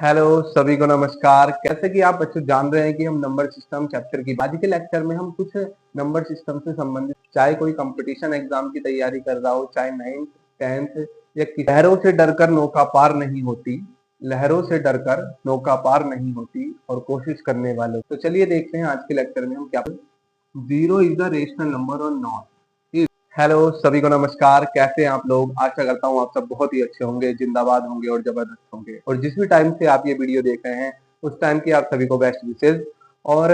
Hello सभी को नमस्कार। कैसे कि आप बच्चों जान रहे हैं कि हम नंबर सिस्टम चैप्टर की आज के लेक्चर में हम कुछ नंबर सिस्टम से संबंधित, चाहे कोई कंपटीशन एग्जाम की तैयारी कर रहा हो, चाहे 9th 10th या लहरों से डरकर नौका पार नहीं होती, लहरों से डरकर नौका पार नहीं होती और कोशिश करने वालों। तो चलिए देखते हैं आज के लेक्चर में हम क्या। Zero is the rational number or not. Hello सभी को नमस्कार। कैसे हैं आप लोग? आशा करता हूँ आप सब बहुत ही अच्छे होंगे, जिंदाबाद होंगे और जबरदस्त होंगे। और जिस भी टाइम से आप ये वीडियो देख रहे हैं उस टाइम की आप सभी को बेस्ट विशेष। और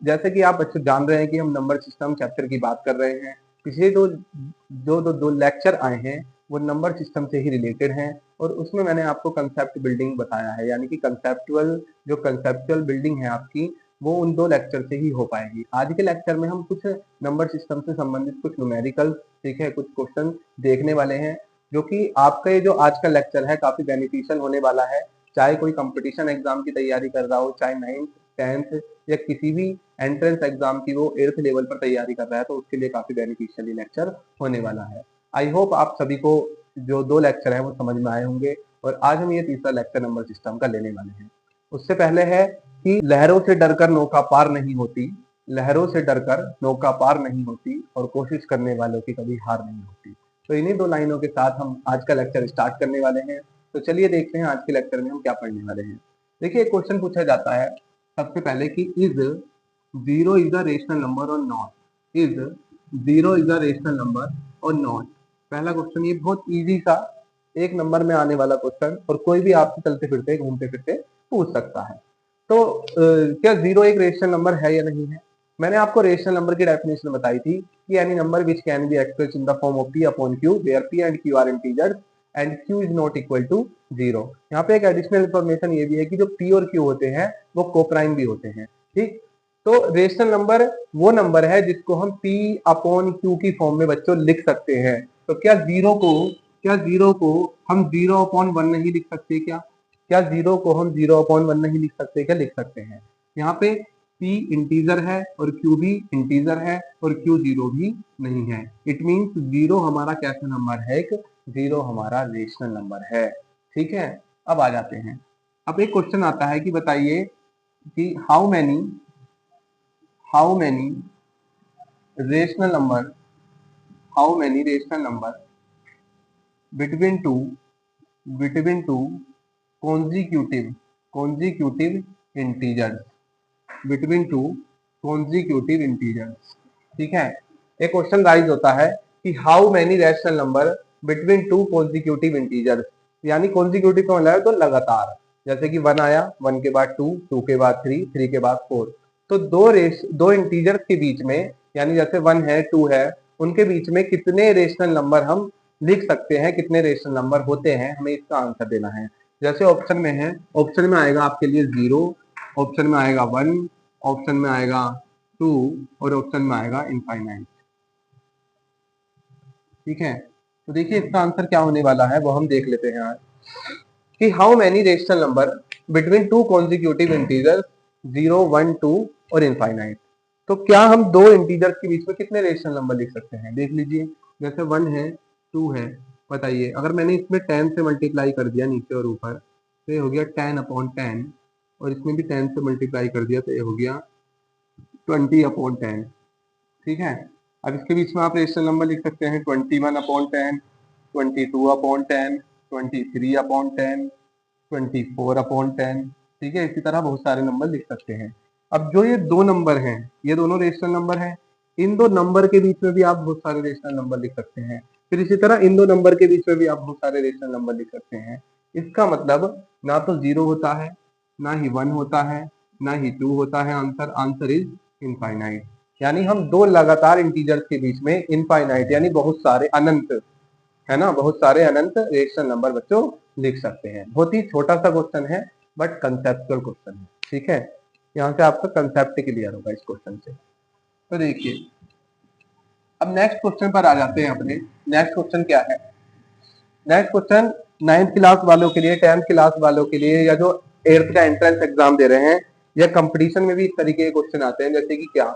जैसे कि आप बच्चों जान रहे हैं कि हम नंबर सिस्टम चैप्टर की बात कर रहे हैं। पिछले दो लेक्चर आए हैं वो नंबर सिस्टम से ही रिलेटेड हैं और उसमें मैंने आपको कंसेप्ट बिल्डिंग बताया है, यानी कि कंसेप्चुअल बिल्डिंग है आपकी, वो उन दो लेक्चर से ही हो पाएगी। आज के लेक्चर में हम कुछ नंबर सिस्टम से संबंधित कुछ न्यूमेरिकल, ठीक है, कुछ क्वेश्चन देखने वाले हैं जो कि आपका ये जो आज का लेक्चर है काफी बेनिफिशियल होने वाला है। चाहे कोई कंपटीशन एग्जाम की तैयारी कर रहा हो, चाहे 9th 10th या किसी भी एंट्रेंस एग्जाम की वो 8th लेवल पर तैयारी कर रहा है, तो उसके लिए काफी बेनिफिशियल लेक्चर होने वाला है। आई होप आप सभी को जो दो लेक्चर है वो समझ में आए होंगे और आज हम ये तीसरा लेक्चर नंबर सिस्टम का लेने वाले हैं। उससे पहले है कि लहरों से डरकर नौका पार नहीं होती, लहरों से डरकर नौका पार नहीं होती और कोशिश करने वालों की कभी हार नहीं होती। तो इन्हीं दो लाइनों के साथ हम आज का लेक्चर स्टार्ट करने वाले हैं। तो चलिए देखते हैं आज के लेक्चर में हम क्या पढ़ने वाले हैं। देखिए एक क्वेश्चन पूछा जाता है सबसे पहले कि is zero is the rational number or not, is zero is the rational number or not. पहला क्वेश्चन ये बहुत इजी सा एक नंबर में आने वाला क्वेश्चन और कोई भी आपसे चलते फिरते घूमते फिरते पूछ सकता है। तो क्या जीरो एक रेशनल नंबर है या नहीं है? मैंने आपको रेशनल नंबर की डेफिनेशन बताई थी कि any number which can be express in the form of p upon q where p and q are integers and q is not equal to zero. यहाँ पे एक एडिशनल इंफॉर्मेशन ये भी है कि जो p और q होते हैं वो कोप्राइम भी होते हैं, ठीक। तो रेशनल नंबर वो नंबर है जिसको हम p अपॉन q की फॉर्म में बच्चों लिख सकते हैं। तो क्या जीरो को हम जीरो अपॉन वन नहीं लिख सकते? क्या जीरो को हम जीरो अपॉन वन नहीं लिख सकते? क्या लिख सकते हैं। यहाँ पे p इंटीजर है और q भी इंटीजर है और q जीरो भी नहीं है। इट मीन्स जीरो हमारा कैसा नंबर है? एक जीरो हमारा रेशनल नंबर है, ठीक है। अब आ जाते हैं, अब एक क्वेश्चन आता है कि बताइए कि how many rational number how many rational number between two consecutive integers, between two consecutive integers, ठीक है। एक क्वेश्चन राइज होता है कि how many rational number between two consecutive integers, यानी consecutive का मतलब है तो लगातार, जैसे कि वन आया, वन के बाद टू, टू के बाद थ्री, थ्री के बाद फोर। तो दो इंटीजर्स के बीच में, यानी जैसे वन है टू है, उनके बीच में कितने रेशनल नंबर हम लिख सकते हैं, कितने रेशनल नंबर होते हैं, हमें इसका आंसर देना है। जैसे ऑप्शन में है, ऑप्शन में आएगा आपके लिए जीरो, ऑप्शन में आएगा वन, ऑप्शन में आएगा टू और ऑप्शन में आएगा इनफाइनाइट, ठीक है। तो देखिए इसका आंसर क्या होने वाला है वो हम देख लेते हैं आज कि how many rational number between two consecutive integers, zero one two और इनफाइनाइट। तो क्या हम दो इंटीजर्स के बीच में कितने रेशनल नंबर लिख सकते हैं? देख लीजिए, जैसे वन है, टू है, बताइए अगर मैंने इसमें 10 से मल्टीप्लाई कर दिया नीचे और ऊपर तो ये हो गया 10 अपॉन 10, और इसमें भी 10 से मल्टीप्लाई कर दिया तो ये हो गया 20 अपॉन 10, ठीक है। अब इसके बीच में आप रेशनल नंबर लिख सकते हैं 21 अपॉन 10, 22 अपॉन 10, 23 अपॉन 10, 24 अपॉन 10, ठीक है। इसी तरह बहुत सारे नंबर लिख सकते हैं। अब जो ये दो नंबर हैं, ये दोनों रेशनल नंबर हैं, इन दो नंबर के बीच में भी आप बहुत सारे रेशनल नंबर लिख सकते हैं। फिर इसी तरह इन दो नंबर के बीच में भी आप बहुत सारे रेशनल नंबर लिख सकते हैं। इसका मतलब ना तो जीरो होता है, ना ही वन होता है, ना ही टू होता है। Answer is infinite. यानी हम दो लगातार इंटीजर्स के बीच में इनफाइनाइट यानी बहुत सारे अनंत, है ना, बहुत सारे अनंत रेशनल नंबर बच्चों लिख सकते हैं। बहुत ही छोटा सा क्वेश्चन है बट कंसेप्चुअल क्वेश्चन है, ठीक है। यहाँ से आपका कंसेप्ट क्लियर होगा इस क्वेश्चन से। तो देखिए अब नेक्स्ट क्वेश्चन पर आ जाते हैं अपने। नेक्स्ट क्वेश्चन क्या है? नेक्स्ट क्वेश्चन 9th क्लास वालों के लिए, 10th क्लास वालों के लिए, या जो 8th का एंट्रेंस एग्जाम दे रहे हैं, या कंपटीशन में भी इस तरीके के क्वेश्चन आते हैं। जैसे कि क्या,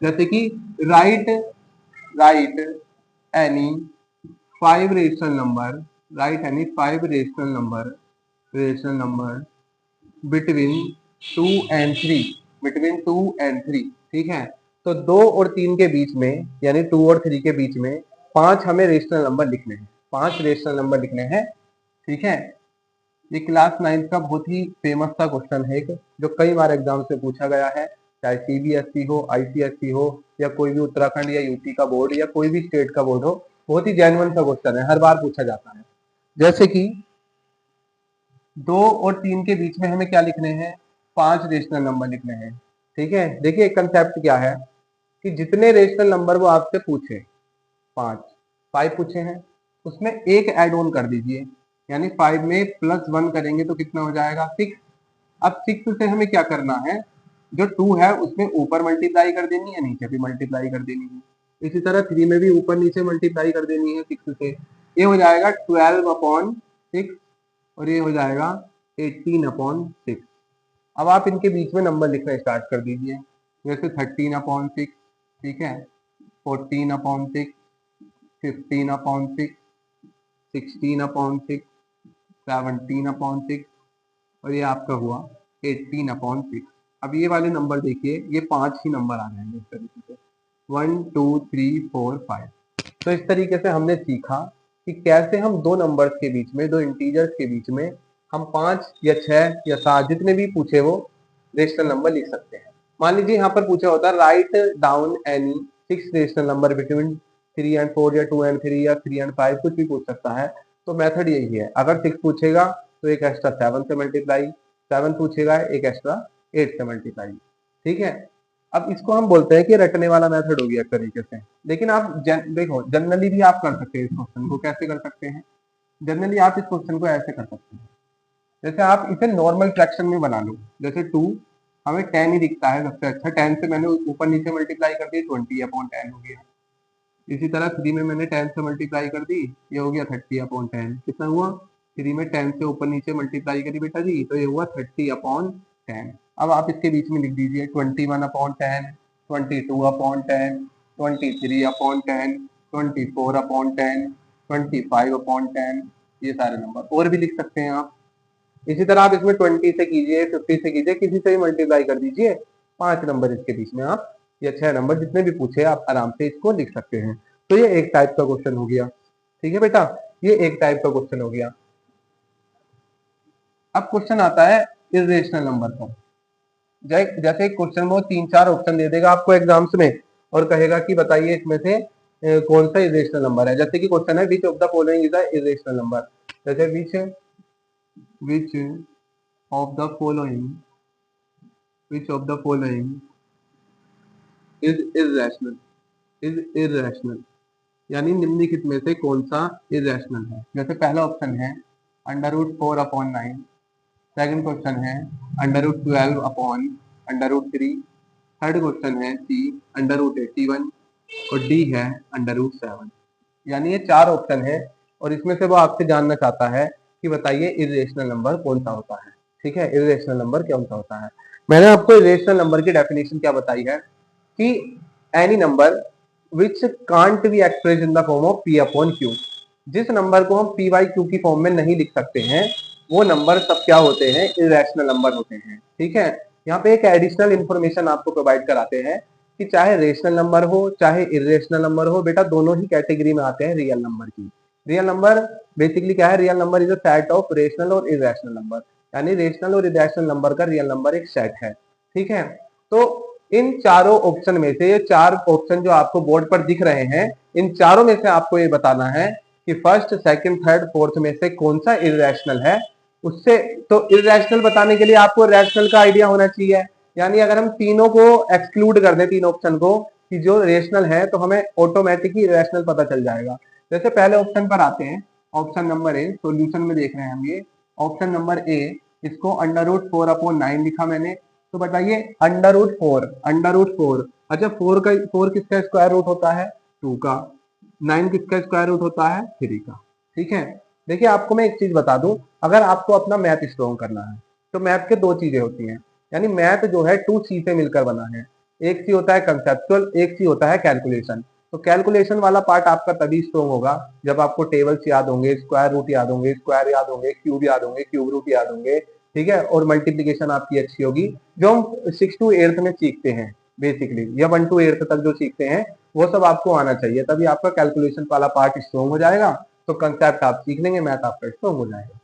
जैसे कि right right any five rational number, right any five rational number between 2 and 3, between 2 and 3, ठीक है। तो 2 और 3 के बीच में, यानी 2 और 3 के बीच में 5 हमें रेशनल नंबर लिखने हैं, 5 रेशनल नंबर लिखने हैं, ठीक है। ये क्लास 9 का बहुत ही फेमस सा क्वेश्चन है, जो कई बार एग्जाम से पूछा गया है, चाहे सीबीएसई हो, आईसीएसई हो, या कोई भी उत्तराखंड या यूपी का बोर्ड या कोई भी स्टेट का बोर्ड हो, बहुत ही जेन्युइन सा क्वेश्चन है, हर बार पूछा जाता है। जैसे कि 2 और 3 के बीच में हमें क्या लिखने हैं, 5 रेशनल नंबर लिखने हैं, ठीक है। देखिए कंसेप्ट क्या है कि जितने रेशनल नंबर वो आपसे पूछे, 5 पूछे हैं, उसमें एक ऐड ऑन कर दीजिए, यानी 5 में +1 करेंगे तो कितना हो जाएगा, 6। अब 6 से हमें क्या करना है, जो 2 है उसमें ऊपर मल्टीप्लाई कर देनी है, नीचे भी मल्टीप्लाई कर देनी है। इसी तरह 3 में भी ऊपर नीचे मल्टीप्लाई कर देनी है 6 से। ये हो जाएगा 12/6 और ये हो जाएगा 18/6। अब आप इनके बीच में नंबर लिखना स्टार्ट कर दीजिए, जैसे 13/6, ठीक है, 14/6, 15/6, 16/6, 17/6 और ये आपका हुआ 18/6। अब ये वाले नंबर देखिए, ये 5 ही नंबर आ जाएंगे इस तरीके से, 1 2 3 4 5। तो इस तरीके से हमने सीखा कि कैसे हम दो नंबर्स के बीच में, दो इंटीजर्स के बीच में हम 5 या 6 या 7 जितने भी पूछे वो रेशनल नंबर लिख सकते हैं। मान लीजिए यहाँ पर पूछा होता है write down any 6 rational number between 3 and 4 या 2 and 3 या 3 and 5, कुछ भी पूछ सकता है। तो मेथड यही है, अगर 6 पूछेगा तो एक एक्स्ट्रा 7 से मल्टीप्लाई, 7 पूछेगा एक एक्स्ट्रा 8 से मल्टीप्लाई, ठीक है। अब इसको हम बोलते हैं कि रटने वाला मेथड हो गया एक तरीके से। लेकिन आप देखो जनरली भी आप कर सकते हैं इस क्वेश्चन को। कैसे कर सकते हैं, जनरली आप इस क्वेश्चन को ऐसे कर सकते हैं, जैसे आप इसे नॉर्मल फ्रैक्शन में बना लो। जैसे 2 हमें 10 ही दिखता है सबसे अच्छा, 10 से मैंने ऊपर नीचे मल्टीप्लाई कर दी, 20/10 हो गया। इसी तरह 3 में मैंने 10 से मल्टीप्लाई कर दी, ये हो गया 30/10। कितना हुआ, 3 में 10 से ऊपर नीचे मल्टीप्लाई करी बेटा जी, तो ये हुआ 30/10। अब आप इसके बीच में लिख दीजिए 21/10, 22/10, 23/10, 24/10, 25/10, ये सारे नंबर और भी लिख सकते हैं आप। इसी तरह आप इसमें 20 से कीजिए, 50 से कीजिए, किसी से भी मल्टीप्लाई कर दीजिए, 5 नंबर इसके बीच में आप या 6 नंबर जितने भी पूछे आप आराम से इसको लिख सकते हैं। तो ये एक टाइप का क्वेश्चन हो गया, ठीक है बेटा, ये एक टाइप का क्वेश्चन हो गया। अब क्वेश्चन आता है इर्रेशनल नंबर का। जैसे क्वेश्चन में 3-4 ऑप्शन दे देगा आपको एग्जाम्स में और कहेगा कि बताइए इसमें से कौन सा इर्रेशनल नंबर है। जैसे कि क्वेश्चन है which of the following is a irrational number, जैसे विच of the following which of the following is irrational, यानी निम्नलिखित में से कौन सा इरेशनल है। जैसे पहला ऑप्शन है √4/9, सेकंड क्वेश्चन है √12/√3, थर्ड क्वेश्चन है सी √81 और डी है √7। यानी ये 4 ऑप्शन है और इसमें से वो आपसे जानना चाहता है कि बताइए इरेशनल नंबर कौन सा होता है, ठीक है, इरेशनल नंबर कौन सा होता है। मैंने आपको इरेशनल नंबर की डेफिनेशन क्या बताई है कि any number which can't be express in the form of p/q, जिस नंबर को हम p/q की फॉर्म में नहीं लिख सकते हैं वो नंबर सब क्या होते हैं, इरेशनल नंबर होते हैं, ठीक है। यहाँ पे एक एडिशनल इंफॉर्मेशन आपको प्रोवाइड कराते हैं कि चाहे रेशनल नंबर हो चाहे इरेशनल नंबर हो, बेटा दोनों ही कैटेगरी में आते हैं रियल नंबर की। रियल नंबर बेसिकली क्या है, real number is a set of rational और इरेशनल नंबर, यानी रेशनल और इरेशनल नंबर का रियल नंबर एक सेट है, ठीक है। तो इन चारों ऑप्शन में से, ये 4 ऑप्शन जो आपको बोर्ड पर दिख रहे हैं, इन चारों में से आपको ये बताना है कि फर्स्ट, सेकंड, थर्ड, फोर्थ में से कौन सा इरेशनल है। उससे तो इरेशनल बताने के लिए आपको रैशनल का आइडिया होना चाहिए, यानी अगर हम तीनों को एक्सक्लूड कर दें, तीन ऑप्शन को कि जो रेशनल है, तो हमें ऑटोमेटिकली इरेशनल पता चल जाएगा। जैसे पहले ऑप्शन पर आते हैं, ऑप्शन नंबर ए, सॉल्यूशन में देख रहे हैं हम ये ऑप्शन नंबर ए, इसको √4/9 लिखा मैंने। तो बताइए √4, अच्छा 4 किसका स्क्वायर रूट होता है, 2 का। 9 किसका स्क्वायर रूट होता है, 3 का, ठीक है। देखिए आपको मैं एक चीज बता दूं, अगर आपको अपना मैथ स्ट्रॉन्ग करना है तो मैथ के 2 चीजें होती हैं, यानी मैथ जो है 2C से मिलकर बना है। एक सी होता है कंसेप्चुअल, एक सी होता है कैलकुलेशन। तो कैलकुलेशन वाला पार्ट आपका तभी स्ट्रॉन्ग होगा जब आपको टेबल्स याद होंगे, स्क्वायर रूट याद होंगे, स्क्वायर याद होंगे, क्यूब याद होंगे, क्यूब रूट याद होंगे, ठीक है, और मल्टीप्लीकेशन आपकी अच्छी होगी, जो हम 6 to 8 में सीखते हैं बेसिकली, या 1 to 8 तक जो सीखते हैं वो सब आपको आना चाहिए, तभी आपका कैलकुलेशन वाला पार्ट स्ट्रॉन्ग हो जाएगा, तो कंसेप्ट आप सीख लेंगे, मैथ आपका स्ट्रॉन्ग हो जाएगा।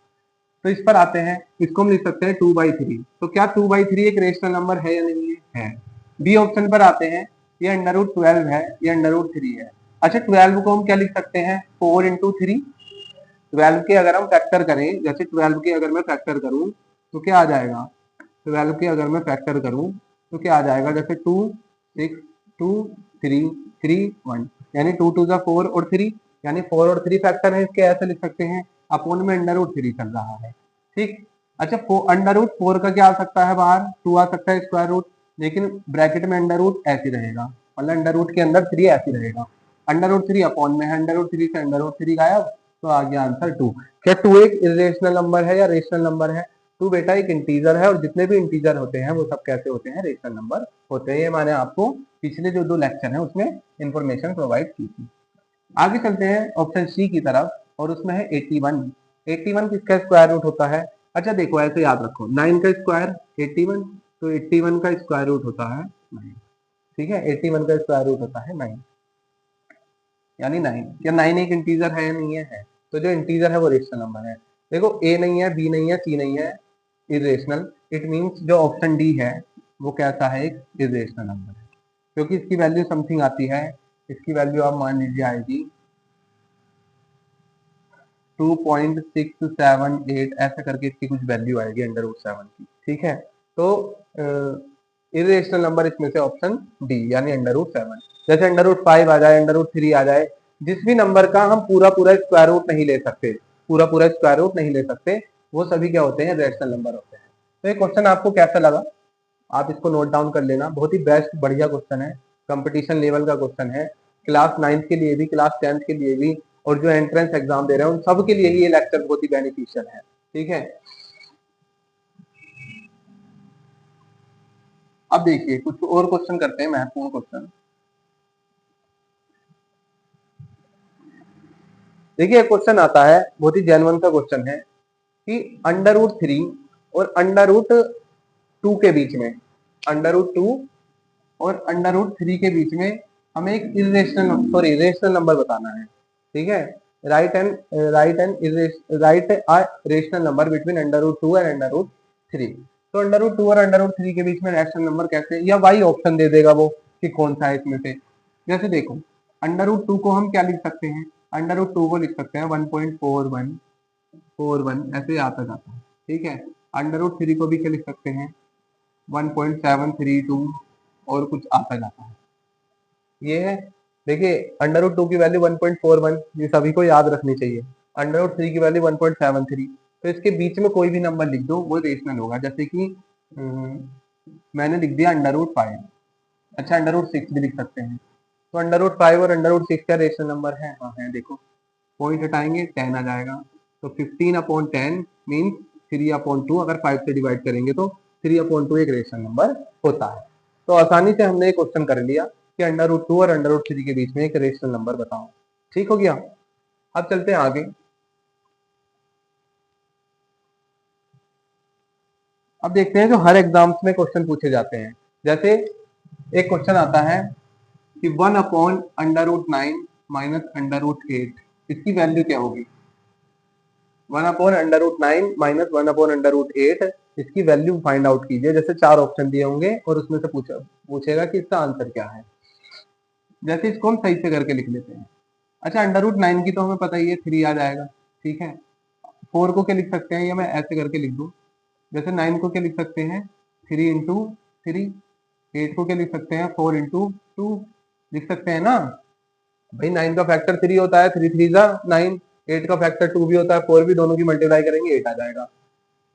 तो इस पर आते हैं, इसको हम लिख सकते हैं 2/3। तो क्या 2/3 एक रेशनल नंबर है या नहीं है? बी ऑप्शन पर आते हैं, ये √12 है, ये √3 है। अच्छा 12 को हम क्या लिख सकते हैं, 4 into 3। 12 के अगर हम फैक्टर करें, जैसे 12 के अगर मैं फैक्टर करूं तो क्या आ जाएगा, 12 के अगर मैं फैक्टर करूं तो क्या आ जाएगा, जैसे 2 6 2 3 3 1, यानी 2 2 4 और 3, यानी 4 और 3 फैक्टर है इसके, ऐसे लिख सकते हैं, अपोन में √3 चल रहा है। ठीक, अच्छा √4 का क्या आ सकता है बाहर, 2 आ सकता है स्क्वायर रूट, लेकिन ब्रैकेट में अंडर रूट ऐसे रहेगा, मतलब अंडर रूट के अंदर 3 ऐसे रहेगा, √3 अपॉन में √3 से √3 गायब, तो आ गया आंसर 2। क्या 2 एक इरेशनल नंबर है या रेशनल नंबर है? 2 बेटा एक इंटीजर है, और जितने भी इंटीजर होते हैं वो सब कैसे होते हैं, रेशनल नंबर होते हैं। ये मैंने आपको पिछले जो 2 लेक्चर हैं उसमें इंफॉर्मेशन प्रोवाइड की थी। आगे चलते हैं ऑप्शन सी की तरफ, और उसमें है 81। 81 किसका स्क्वायर रूट होता है? अच्छा देखो ऐसे याद रखो, 9 का स्क्वायर 81, तो 81 का स्क्वायर रूट होता है 9। ठीक है, 81 का स्क्वायर रूट होता है 9, यानी 9। क्या 9 एक इंटीजर है या नहीं है? तो जो इंटीजर है वो रेशनल नंबर है। देखो ए नहीं है, बी नहीं है, सी नहीं है, इरेशनल, इट मींस जो ऑप्शन डी है वो कैसा है, एक इरेशनल नंबर है, क्योंकि इसकी वैल्यू समथिंग आती है, इसकी वैल्यू आप मान लीजिए आएगी 2.678, ऐसा करके इसकी कुछ वैल्यू आएगी √7 की। ठीक है, तो इरेशनल नंबर इसमें से ऑप्शन डी, यानी √7। जैसे √5 आ जाए, √3 आ जाए, जिस भी नंबर का हम पूरा पूरा स्क्वायर रूट नहीं ले सकते, पूरा पूरा स्क्वायर रूट नहीं ले सकते, वो सभी क्या होते हैं, रेशनल नंबर होते हैं। तो ये क्वेश्चन आपको कैसा लगा, आप इसको नोट डाउन कर लेना, बहुत ही बेस्ट बढ़िया क्वेश्चन है, कंपटीशन लेवल का क्वेश्चन है, क्लास 9th के लिए भी, क्लास 10th के लिए भी, और जो एंट्रेंस एग्जाम दे रहे हैं उन सब के लिए ही ये लेक्चर बहुत ही बेनिफिशियल है। ठीक है, अब देखिए कुछ और क्वेश्चन करते हैं, महत्वपूर्ण क्वेश्चन। देखिए क्वेश्चन आता है, बहुत ही जेन्युइन का क्वेश्चन है, कि √3 और √2 के बीच में, √2 और √3 के बीच में हमें एक रेशनल नंबर बताना है। ठीक है, right a rational number between √2 and √3। तो √2 और √3 के बीच में रेशनल नंबर कैसे, या वाई ऑप्शन दे देगा वो कि कौन सा है इसमें से। जैसे देखो √2 को हम क्या लिख सकते हैं, √2 को लिख सकते हैं 1.4141, ऐसे आता जाता है। ठीक है, √3 को भी क्या लिख सकते हैं, 1.732, और कुछ आता जाता है। ये है, देखिए √2 की वैल्यू 1.41, ये सभी को याद रखनी चाहिए, √3 की वैल्यू 1.73, तो इसके बीच में कोई भी नंबर लिख दो वो रेशनल होगा। जैसे कि मैंने लिख दिया √5, अच्छा √6 भी लिख सकते हैं, तो √5 और √6 का रेशनल नंबर है, हाँ है, देखो पॉइंट हटाएंगे 10 आ जाएगा, तो 15/10 मीन्स 3/2, अगर 5 से डिवाइड करेंगे तो 3/2 एक रेशनल नंबर होता है। तो आसानी से हमने एक क्वेश्चन कर लिया कि √2 और √3 के बीच में एक रेशनल नंबर बताओ। ठीक हो गया, अब चलते हैं आगे। अब देखते हैं जो हर एग्जाम्स में क्वेश्चन पूछे जाते हैं। जैसे एक क्वेश्चन आता है कि 1/√9 माइनस √8, इसकी वैल्यू क्या होगी। 1/√9 माइनस 1/√8, इसकी वैल्यू फाइंड आउट कीजिए। जैसे 4 ऑप्शन दिए होंगे और उसमें से पूछेगा कि इसका आंसर क्या है। जैसे इसको हम सही से करके लिख लेते हैं। अच्छा √9 की तो हमें पता ही है, 3 आ जाएगा। ठीक है, 4 को क्या लिख सकते हैं, या मैं ऐसे करके लिख दूं, जैसे 9 को क्या लिख सकते हैं, 3 × 3। 8 को क्या लिख सकते हैं, 4 × 2 लिख सकते हैं ना भाई। 9 का फैक्टर 3 होता है, 3 3 9। 8 का फैक्टर 2 भी होता है, 4 भी, दोनों की मल्टीप्लाई करेंगे 8 आ जाएगा।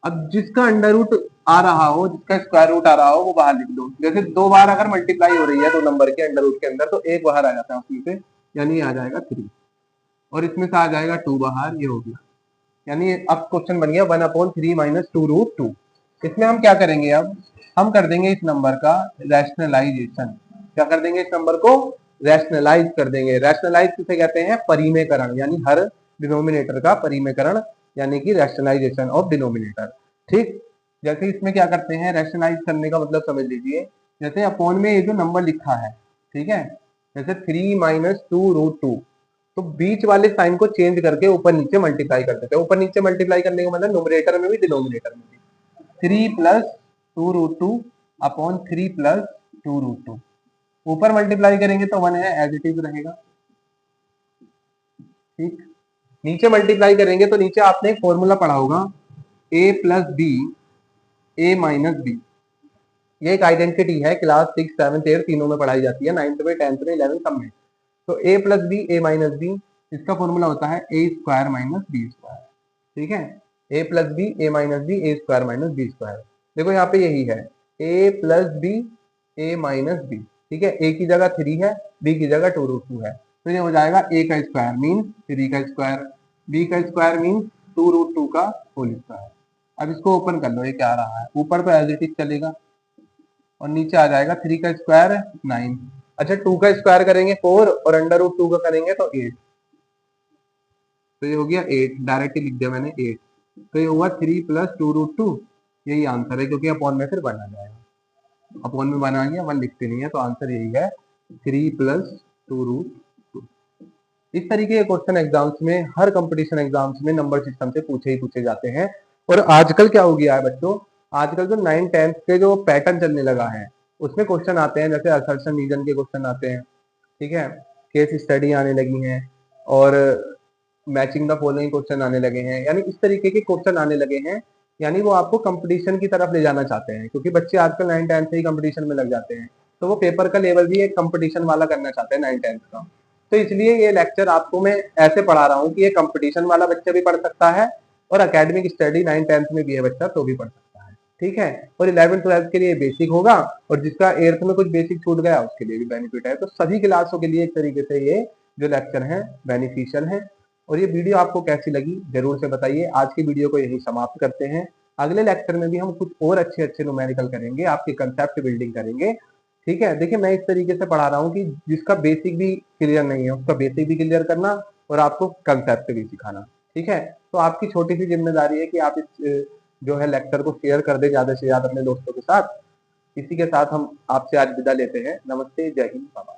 अब जिसका अंडर रूट आ रहा हो, जिसका स्क्वायर रूट आ रहा हो, वो बाहर लिख दो। जैसे 2 बार अगर मल्टीप्लाई हो रही है 2 नंबर के अंडर रूट के अंदर, तो 1 बाहर आ जाता है उसमें से, यानी आ जाएगा 3, और इसमें से आ जाएगा 2 बाहर, ये हो गया। यानी अब क्वेश्चन बन गया 1/3 माइनस 2√2। इसमें हम क्या करेंगे, अब हम कर देंगे इस नंबर का रैशनलाइजेशन। क्या कर देंगे, इस नंबर को रैशनलाइज कर देंगे। रैशनलाइज किसे कहते हैं, परिमेयकरण, यानी हर डिनोमिनेटर का परिमेयकरण, यानी कि रैशनलाइजेशन ऑफ डिनोमिनेटर। ठीक, जैसे इसमें क्या करते हैं, रैशनलाइज करने का मतलब समझ लीजिए, जैसे अपॉन में ये जो नंबर लिखा है, ठीक है, जैसे 3 माइनस 2√2, तो बीच वाले साइन को चेंज करके ऊपर नीचे मल्टीप्लाई कर देते हैं। ऊपर नीचे मल्टीप्लाई करने का मतलब न्यूमरेटर में भी डिनोमिनेटर में भी। 3 प्लस 2√2 अपॉन 3 प्लस 2√2, ऊपर मल्टीप्लाई करेंगे तो 1 है, एज इट इज रहेगा। ठीक, नीचे मल्टीप्लाई करेंगे तो नीचे आपने एक फॉर्मूला पढ़ा होगा, a plus B A minus B. ये एक आइडेंटिटी है, क्लास 6, 7, 8 तीनों में पढ़ाई जाती है, 9th में, 10th में, 11th सब में। तो a plus B A minus B, इसका फॉर्मूला होता है A square minus B square. ठीक है, a plus B A minus B A square minus B square. देखो यहाँ पे यही है, a plus B A minus B. ठीक है, a की जगह 3 है, b की जगह 2√2 है, तो ये हो जाएगा a का स्क्वायर मीन 3 का स्क्वायर, b का स्क्वायर मीन 2√2 का होल स्क्वायर। अब इसको ओपन कर लो, ये क्या आ रहा है, ऊपर तो एज इट इज चलेगा और नीचे आ जाएगा 3 का स्क्वायर 9। अच्छा, 2 का स्क्वायर करेंगे 4 और अंडर रूट 2 का करेंगे तो 8, तो ये हो गया 8, डायरेक्टली लिख दिया मैंने 8। तो ये हुआ 3 प्लस 2√2, यही आंसर है, क्योंकि अपॉन में फिर 1 आ जाएगा, अपॉन में 1 आ गया, 1 लिखते नहीं है, तो आंसर यही है 3 प्लस 2√2। इस तरीके के क्वेश्चन एग्जाम्स में, हर कंपटीशन एग्जाम्स में नंबर सिस्टम से पूछे ही पूछे जाते हैं। और आजकल क्या हो गया है बच्चों, आजकल जो 9, 10th के जो पैटर्न चलने लगा है, उसमें क्वेश्चन आते हैं, जैसे असर्शन रीजन के क्वेश्चन आते हैं, ठीक है, केस स्टडी आने लगी हैं, और मैचिंग द फॉलोइंग क्वेश्चन आने लगे हैं, यानी इस तरीके के क्वेश्चन आने लगे हैं। यानी वो आपको कंपटीशन की तरफ ले जाना चाहते हैं, क्योंकि बच्चे आजकल 9, 10th से ही कंपटीशन में लग जाते हैं, तो वो पेपर का लेवल भी एक कंपटीशन वाला करना चाहते हैं 9, 10th का। तो इसलिए ये लेक्चर आपको मैं ऐसे पढ़ा रहा हूँ कि ये कंपटीशन वाला बच्चा भी पढ़ सकता है, और एकेडमिक स्टडी 9, 10th में भी है बच्चा तो भी पढ़ सकता है। ठीक है, और 11th 12th के लिए बेसिक होगा, और जिसका 8th में कुछ बेसिक छूट गया उसके लिए भी बेनिफिट है। तो सभी क्लासों के लिए एक तरीके से ये जो लेक्चर है बेनिफिशियल है। और ये वीडियो आपको कैसी लगी जरूर से बताइए। आज की वीडियो को यही समाप्त करते हैं, अगले लेक्चर में भी हम कुछ और अच्छे अच्छे न्यूमेरिकल करेंगे, आपकी कंसेप्ट बिल्डिंग करेंगे। ठीक है, देखिए मैं इस तरीके से पढ़ा रहा हूँ कि जिसका बेसिक भी क्लियर नहीं है उसका बेसिक भी क्लियर करना, और आपको कंसेप्ट भी सिखाना। ठीक है, तो आपकी छोटी सी जिम्मेदारी है कि आप इस जो है लेक्चर को शेयर कर दे ज्यादा से ज्यादा अपने दोस्तों के साथ। इसी के साथ हम आपसे आज विदा लेते हैं। नमस्ते, जय हिंद, बाय।